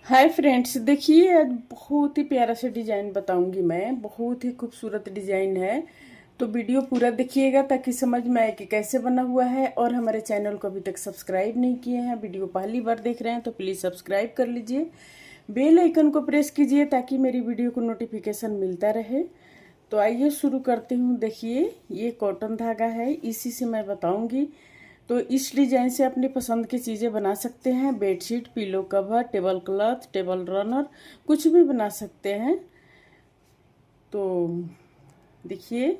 Hi friends, देखिए आज बहुत ही प्यारा सा डिज़ाइन बताऊंगी मैं। बहुत ही खूबसूरत डिज़ाइन है, तो वीडियो पूरा देखिएगा ताकि समझ में आए कि कैसे बना हुआ है। और हमारे चैनल को अभी तक सब्सक्राइब नहीं किए हैं, वीडियो पहली बार देख रहे हैं तो प्लीज़ सब्सक्राइब कर लीजिए, बेल आइकन को प्रेस कीजिए ताकि मेरी वीडियो को नोटिफिकेशन मिलता रहे। तो आइए शुरू करती हूँ। देखिए ये कॉटन धागा है, इसी से मैं बताऊंगी। तो इस डिजाइन से अपनी पसंद की चीज़ें बना सकते हैं। Bedsheet, pillow cover, table cloth, table runner, कुछ भी बना सकते हैं। तो देखिए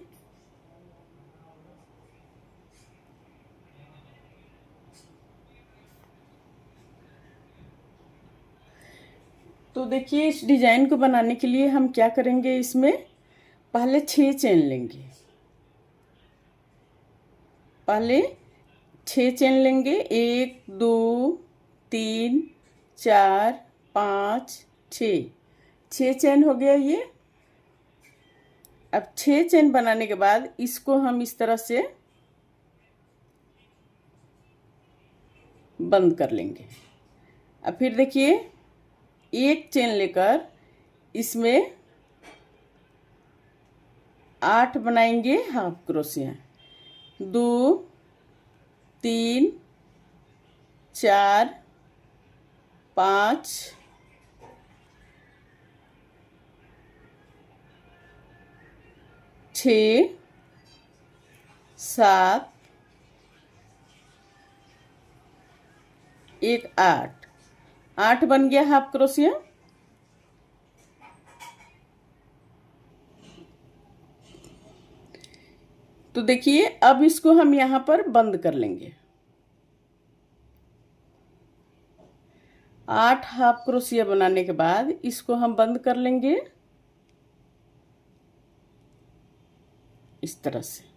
तो देखिए इस डिजाइन को बनाने के लिए हम क्या करेंगे, इसमें पहले 6 चेन लेंगे। पहले 6 चेन लेंगे, 1 2 3 4 5 6। 6 चेन हो गया ये। अब 6 चेन बनाने के बाद इसको हम इस तरह से बंद कर लेंगे। अब फिर देखिए 1 चेन लेकर इसमें 8 बनाएंगे हाफ क्रोशिया। 2 3 4 5 6 7 एक 8। 8 बन गया हाफ क्रोशिया। तो देखिए अब इसको हम यहाँ पर बंद कर लेंगे। 8 हाफ क्रोशिया बनाने के बाद इसको हम बंद कर लेंगे इस तरह से।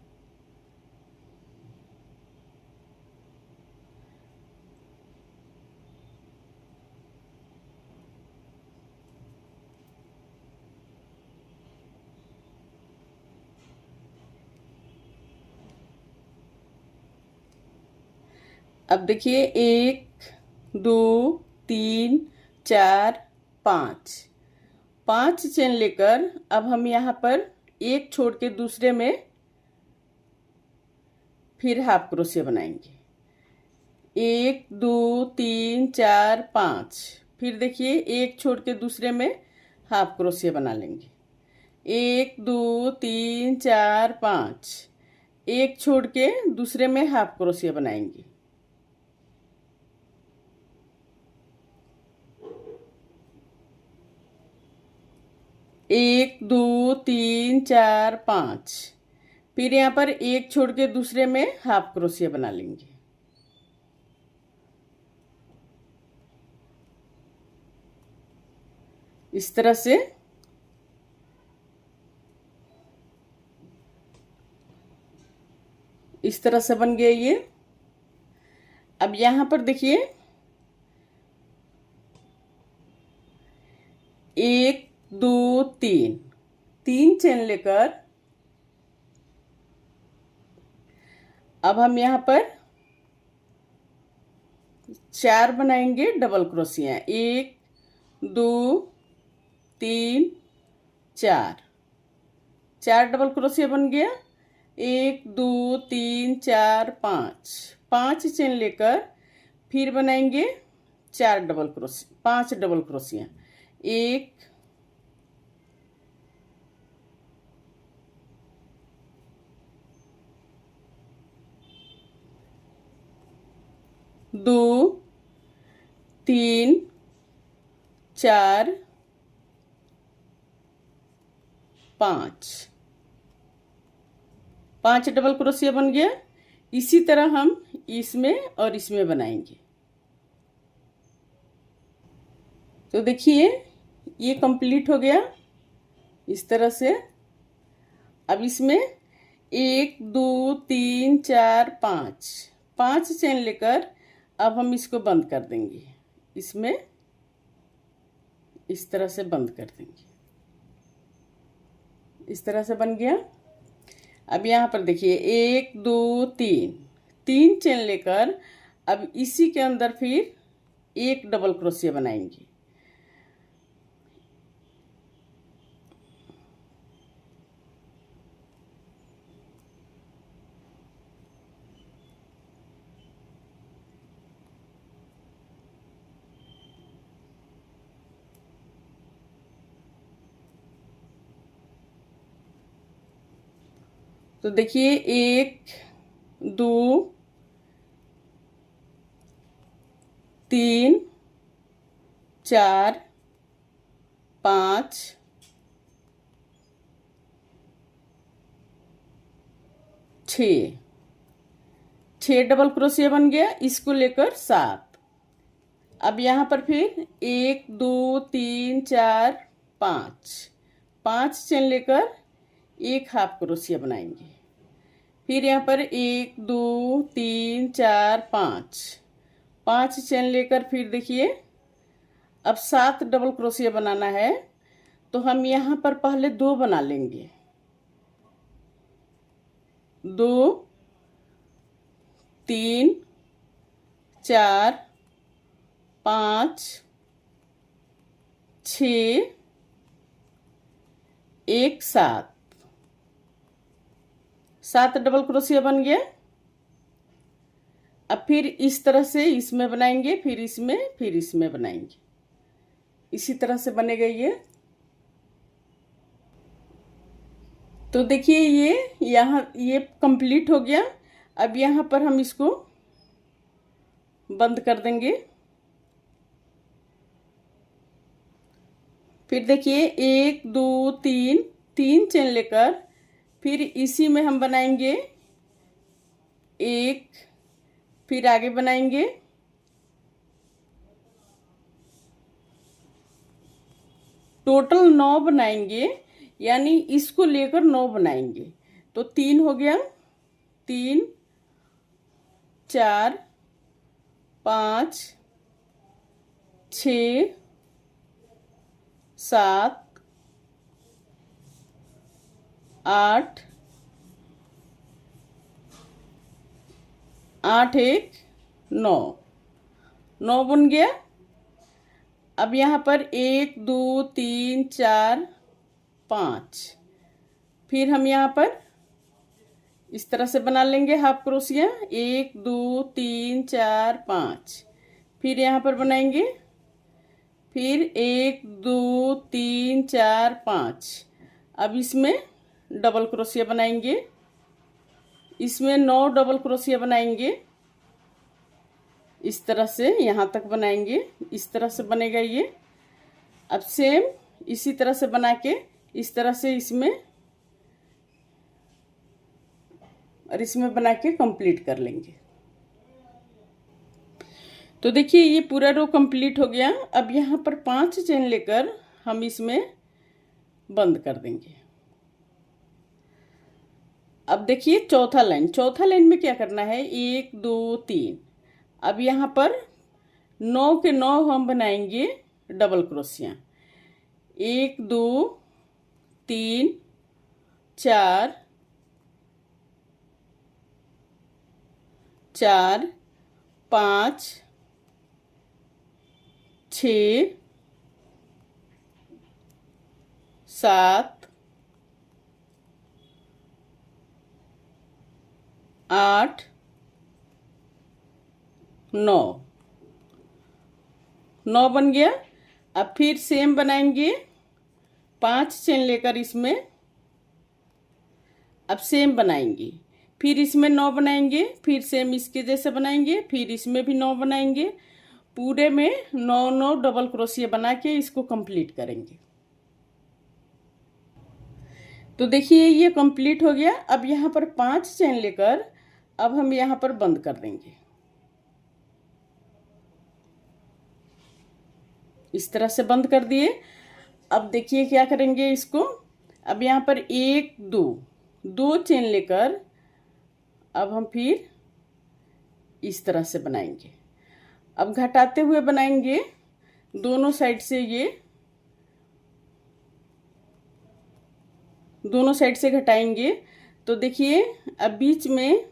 अब देखिए 1 2 3 4 5। 5 चेन लेकर अब हम यहाँ पर एक छोड़ के दूसरे में फिर हाफ क्रोशिया बनाएंगे। 1 2 3 4 5। फिर देखिए एक छोड़ के दूसरे में हाफ क्रोशिया बना लेंगे। 1 2 3 4 5। एक छोड़ के दूसरे में हाफ क्रोशिया बनाएंगे। 1 2 3 4 5। फिर यहाँ पर एक छोड़ के दूसरे में हाफ क्रोशिया बना लेंगे। इस तरह से बन गया ये। अब यहाँ पर देखिए 1 2 3। 3 चेन लेकर अब हम यहाँ पर 4 बनाएंगे डबल क्रोशिया। 1 2 3 4। 4 डबल क्रोशिया बन गया। 1 2 3 4 5। 5 चेन लेकर फिर बनाएंगे 5 डबल क्रोशिया। 1 2 3 4 5। 5 डबल क्रोशिया बन गया। इसी तरह हम इसमें और इसमें बनाएंगे। तो देखिए ये कंप्लीट हो गया इस तरह से। अब इसमें 1 2 3 4 5। 5 चेन लेकर अब हम इसको बंद कर देंगे। इसमें इस तरह से बंद कर देंगे। इस तरह से बन गया। अब यहाँ पर देखिए 1 2 3। 3 चेन लेकर अब इसी के अंदर फिर एक डबल क्रोशिया बनाएंगे। तो देखिए 1 2 3 4 5 6 डबल क्रोशिया बन गया। इसको लेकर 7। अब यहाँ पर फिर 1 2 3 4 5 चेन लेकर एक हाफ क्रोशिया बनाएंगे। फिर यहाँ पर 1 2 3 4 5 चेन लेकर फिर देखिए अब 7 डबल क्रोशिया बनाना है। तो हम यहाँ पर पहले 2 बना लेंगे, 2 3 4 5 6 1 7 डबल क्रोशिया बन गया। अब फिर इस तरह से इसमें बनाएंगे, फिर इसमें बनाएंगे। इसी तरह से बनेगा ये। तो देखिए ये कंप्लीट हो गया। अब यहाँ पर हम इसको बंद कर देंगे। फिर देखिए 1 2 3 चेन लेकर फिर इसी में हम बनाएंगे 1, फिर आगे बनाएंगे, टोटल 9 बनाएंगे, यानी इसको लेकर 9 बनाएंगे। तो 3 हो गया, 3 4 5 6 7 8 8 1 9 बन गया। अब यहाँ पर 1 2 3 4 5 फिर हम यहाँ पर इस तरह से बना लेंगे हाफ क्रोशिया। 1 2 3 4 5 फिर यहाँ पर बनाएंगे, फिर 1 2 3 4 5। अब इसमें डबल क्रोशिया बनाएंगे, इसमें 9 डबल क्रोशिया बनाएंगे। इस तरह से यहाँ तक बनाएंगे, इस तरह से बनेगा ये। अब सेम इसी तरह से बना के इस तरह से इसमें और इसमें बना के कंप्लीट कर लेंगे। तो देखिए ये पूरा रो कंप्लीट हो गया। अब यहाँ पर 5 चेन लेकर हम इसमें बंद कर देंगे। अब देखिए चौथा लाइन में क्या करना है, 1 2 3। अब यहाँ पर 9 के 9 हम बनाएंगे डबल क्रोशिया। 1 2 3 4 4 5 6 7 8 9 बन गया। अब फिर सेम बनाएंगे 5 चेन लेकर इसमें। अब सेम बनाएंगे, फिर इसमें 9 बनाएंगे, फिर सेम इसके जैसे बनाएंगे, फिर इसमें भी 9 बनाएंगे। पूरे में 9 डबल क्रोशिया बना के इसको कंप्लीट करेंगे। तो देखिए ये कंप्लीट हो गया। अब यहाँ पर 5 चेन लेकर अब हम यहाँ पर बंद कर देंगे। इस तरह से बंद कर दिए। अब देखिए क्या करेंगे इसको। अब यहाँ पर 1 2 चेन लेकर अब हम फिर इस तरह से बनाएंगे। अब घटाते हुए बनाएंगे दोनों साइड से, ये दोनों साइड से घटाएंगे। तो देखिए अब बीच में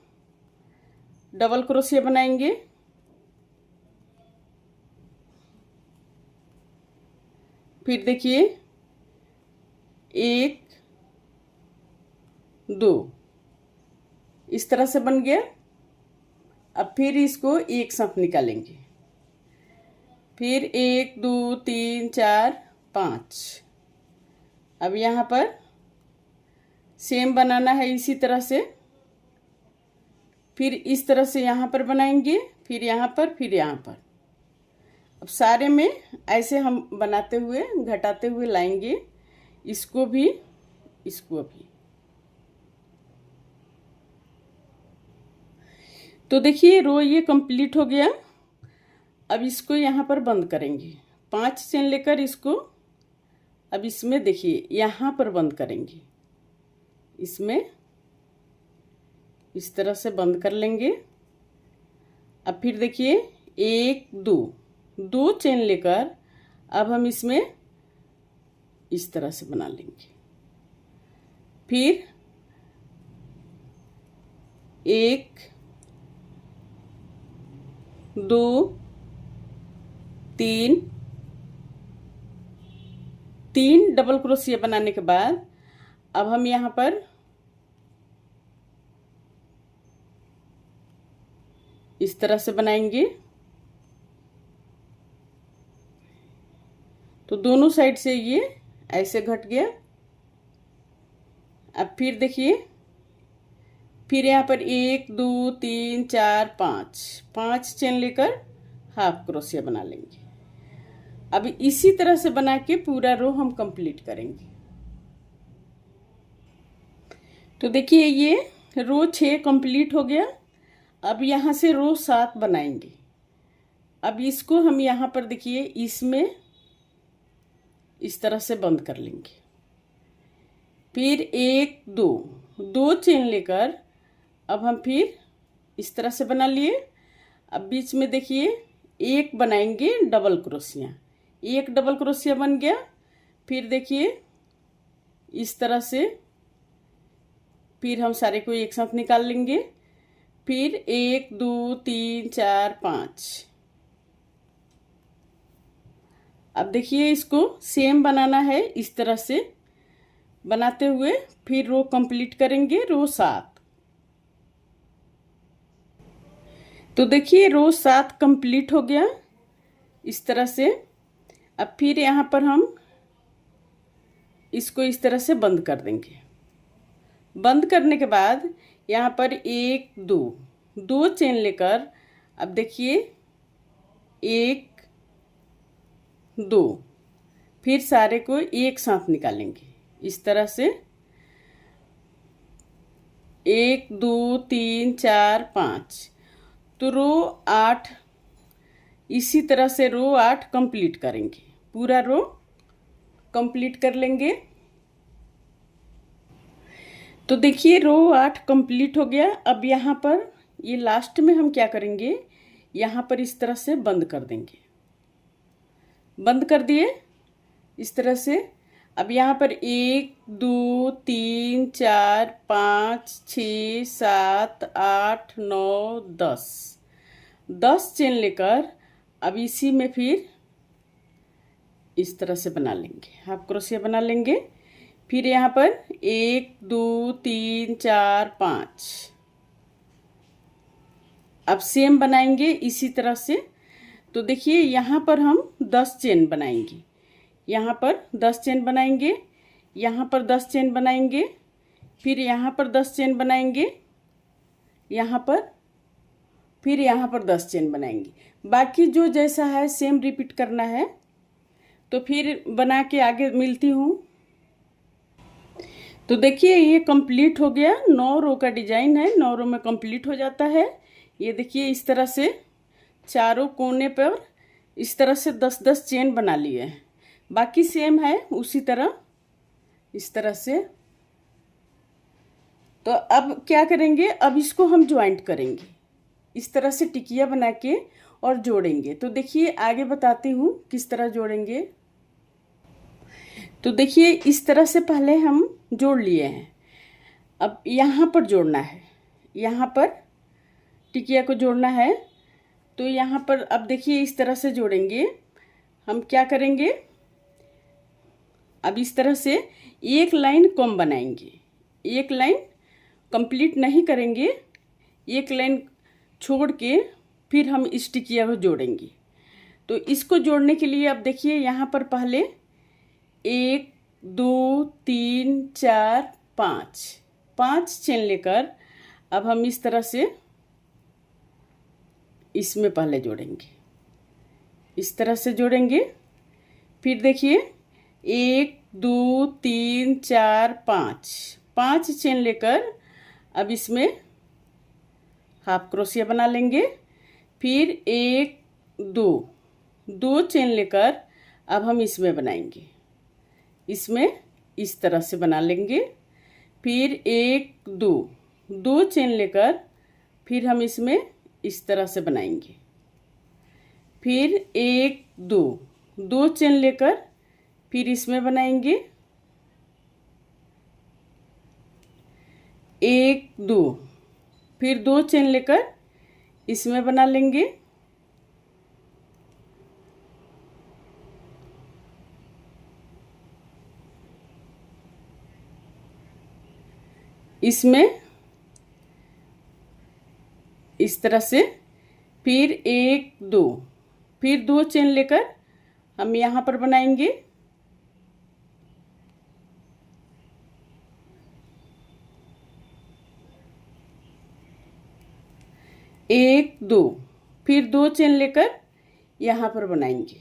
डबल क्रोशिया बनाएंगे। फिर देखिए 1 2 इस तरह से बन गया। अब फिर इसको एक साथ निकालेंगे। फिर 1 2 3 4 5। अब यहाँ पर सेम बनाना है इसी तरह से। फिर इस तरह से यहाँ पर बनाएंगे, फिर यहाँ पर, फिर यहाँ पर। अब सारे में ऐसे हम बनाते हुए घटाते हुए लाएंगे, इसको भी, इसको भी। तो देखिए रो ये कंप्लीट हो गया। अब इसको यहाँ पर बंद करेंगे, 5 चेन लेकर इसको अब इसमें देखिए यहाँ पर बंद करेंगे, इसमें इस तरह से बंद कर लेंगे। अब फिर देखिए 1 2 चेन लेकर अब हम इसमें इस तरह से बना लेंगे। फिर 1 2 3 डबल क्रोशिया बनाने के बाद अब हम यहाँ पर इस तरह से बनाएंगे। तो दोनों साइड से ये ऐसे घट गया। अब फिर देखिए, फिर यहाँ पर 1 2 3 4 5 चेन लेकर हाफ क्रोशिया बना लेंगे। अब इसी तरह से बना के पूरा रो हम कंप्लीट करेंगे। तो देखिए ये रो 6 कंप्लीट हो गया। अब यहाँ से रो 7 बनाएंगे। अब इसको हम यहाँ पर देखिए इसमें इस तरह से बंद कर लेंगे। फिर 1 2 चेन लेकर अब हम फिर इस तरह से बना लिए। अब बीच में देखिए एक बनाएंगे डबल क्रोशिया, एक डबल क्रोशिया बन गया। फिर देखिए इस तरह से फिर हम सारे को एक साथ निकाल लेंगे। फिर 1 2 3 4 5। अब देखिए इसको सेम बनाना है, इस तरह से बनाते हुए फिर रो कंप्लीट करेंगे, रो 7। तो देखिए रो 7 कंप्लीट हो गया इस तरह से। अब फिर यहाँ पर हम इसको इस तरह से बंद कर देंगे। बंद करने के बाद यहाँ पर 1 2 चेन लेकर अब देखिए 1 2 फिर सारे को एक साथ निकालेंगे इस तरह से। 1 2 3 4 5। तो रो 8 इसी तरह से रो 8 कंप्लीट करेंगे, पूरा रो कंप्लीट कर लेंगे। तो देखिए रो 8 कंप्लीट हो गया। अब यहाँ पर ये लास्ट में हम क्या करेंगे, यहाँ पर इस तरह से बंद कर देंगे। बंद कर दिए इस तरह से। अब यहाँ पर 1 2 3 4 5 6 7 8 9 10 चेन लेकर अब इसी में फिर इस तरह से बना लेंगे, हाफ क्रोशिया बना लेंगे। फिर यहाँ पर 1 2 3 4 5। अब सेम बनाएंगे इसी तरह से। तो देखिए यहाँ पर हम 10 चेन बनाएंगे, यहाँ पर 10 चेन बनाएंगे, यहाँ पर 10 चेन बनाएंगे, फिर यहाँ पर 10 चेन बनाएंगे, यहाँ पर, फिर यहाँ पर 10 चेन बनाएंगे। बाकी जो जैसा है सेम रिपीट करना है। तो फिर बना के आगे मिलती हूँ। तो देखिए ये कंप्लीट हो गया। 9 रो का डिजाइन है, 9 रो में कंप्लीट हो जाता है। ये देखिए इस तरह से चारों कोने पर इस तरह से 10-10 चेन बना लिए हैं। बाकी सेम है उसी तरह इस तरह से। तो अब क्या करेंगे, अब इसको हम ज्वाइंट करेंगे इस तरह से टिकिया बना के और जोड़ेंगे। तो देखिए आगे बताती हूँ किस तरह जोड़ेंगे। तो देखिए इस तरह से पहले हम जोड़ लिए हैं। अब यहाँ पर जोड़ना है, यहाँ पर टिकिया को जोड़ना है। तो यहाँ पर अब देखिए इस तरह से जोड़ेंगे। हम क्या करेंगे, अब इस तरह से एक लाइन कम बनाएंगे, एक लाइन कंप्लीट नहीं करेंगे, एक लाइन छोड़ के फिर हम इस टिकिया को जोड़ेंगे। तो इसको जोड़ने के लिए अब देखिए यहाँ पर पहले 1 2 3 4 5 5 चेन लेकर अब हम इस तरह से इसमें पहले जोड़ेंगे, इस तरह से जोड़ेंगे। फिर देखिए 1 2 3 4 5 5 चेन लेकर अब इसमें हाफ क्रोशिया बना लेंगे। फिर 1 2 2 चेन लेकर अब हम इसमें बनाएंगे, इसमें इस तरह से बना लेंगे। फिर 1 2 2 चेन लेकर फिर हम इसमें इस तरह से बनाएंगे। फिर 1 2 2 चेन लेकर फिर इसमें बनाएंगे, 1 2 फिर 2 चेन लेकर इसमें बना लेंगे। इसमें इस तरह से फिर 1 2 फिर 2 चेन लेकर हम यहाँ पर बनाएंगे, 1 2 फिर 2 चेन लेकर यहाँ पर बनाएंगे।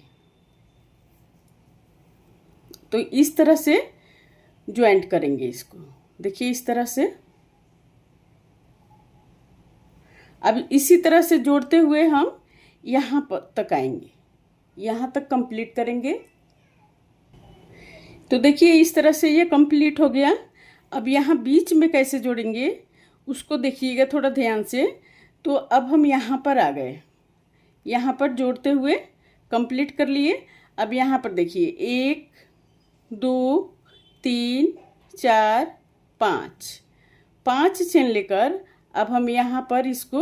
तो इस तरह से ज्वाइंट करेंगे इसको, देखिए इस तरह से। अब इसी तरह से जोड़ते हुए हम यहाँ पर तक आएंगे, यहाँ तक कंप्लीट करेंगे। तो देखिए इस तरह से ये कंप्लीट हो गया। अब यहाँ बीच में कैसे जोड़ेंगे उसको देखिएगा थोड़ा ध्यान से। तो अब हम यहाँ पर आ गए, यहाँ पर जोड़ते हुए कंप्लीट कर लिए। अब यहाँ पर देखिए 1 2 3 4 5 5 चेन लेकर अब हम यहाँ पर इसको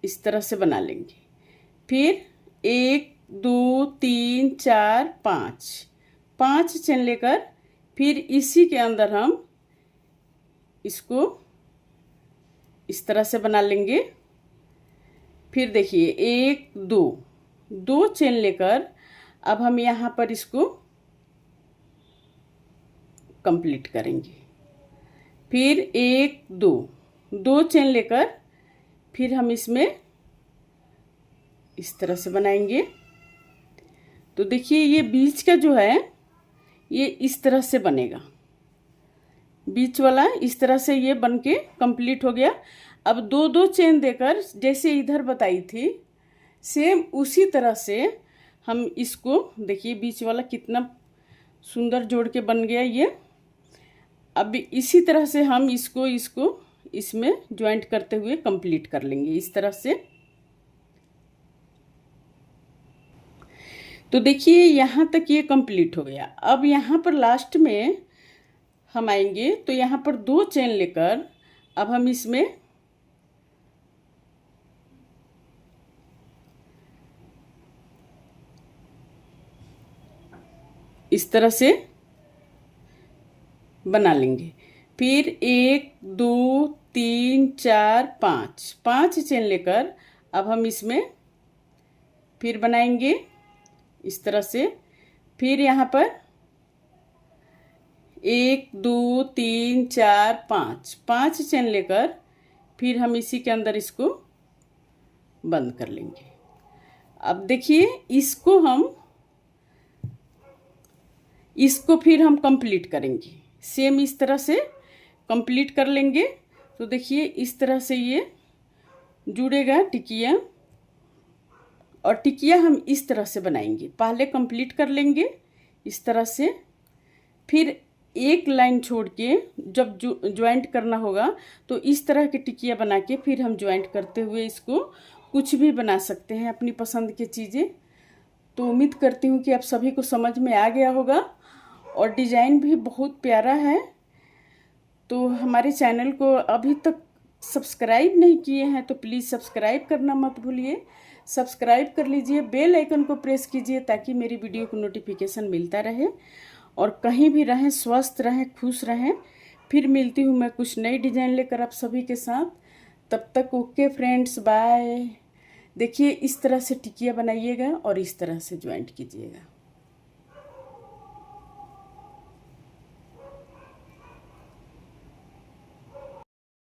इस तरह से बना लेंगे। फिर 1 2 3 4 5 5 चेन लेकर फिर इसी के अंदर हम इसको इस तरह से बना लेंगे। फिर देखिए 1 2 2 चेन लेकर अब हम यहाँ पर इसको कंप्लीट करेंगे। फिर 1 2 2 चेन लेकर फिर हम इसमें इस तरह से बनाएंगे। तो देखिए ये बीच का जो है ये इस तरह से बनेगा, बीच वाला इस तरह से ये बन के कंप्लीट हो गया। अब 2 2 चेन देकर जैसे इधर बताई थी सेम उसी तरह से हम इसको देखिए बीच वाला कितना सुंदर जोड़ के बन गया ये। अब इसी तरह से हम इसको इसमें ज्वाइंट करते हुए कंप्लीट कर लेंगे इस तरह से। तो देखिए यहाँ तक ये कंप्लीट हो गया। अब यहाँ पर लास्ट में हम आएंगे तो यहाँ पर 2 चेन लेकर अब हम इसमें इस तरह से बना लेंगे। फिर 1 2 3 4 5 5 चेन लेकर अब हम इसमें फिर बनाएंगे इस तरह से। फिर यहाँ पर 1 2 3 4 5 5 चेन लेकर फिर हम इसी के अंदर इसको बंद कर लेंगे। अब देखिए इसको फिर हम कंप्लीट करेंगे, सेम इस तरह से कंप्लीट कर लेंगे। तो देखिए इस तरह से ये जुड़ेगा टिकिया, और टिकिया हम इस तरह से बनाएंगे। पहले कंप्लीट कर लेंगे इस तरह से, फिर एक लाइन छोड़ के जब ज्वाइंट करना होगा तो इस तरह की टिकिया बना के फिर हम ज्वाइंट करते हुए इसको कुछ भी बना सकते हैं अपनी पसंद की चीज़ें। तो उम्मीद करती हूँ कि आप सभी को समझ में आ गया होगा, और डिज़ाइन भी बहुत प्यारा है। तो हमारे चैनल को अभी तक सब्सक्राइब नहीं किए हैं तो प्लीज़ सब्सक्राइब करना मत भूलिए। सब्सक्राइब कर लीजिए, बेल आइकन को प्रेस कीजिए ताकि मेरी वीडियो को नोटिफिकेशन मिलता रहे। और कहीं भी रहें, स्वस्थ रहें, खुश रहें। फिर मिलती हूँ मैं कुछ नई डिज़ाइन लेकर आप सभी के साथ। तब तक ओके फ्रेंड्स, बाय। देखिए इस तरह से टिकिया बनाइएगा और इस तरह से ज्वाइंट कीजिएगा।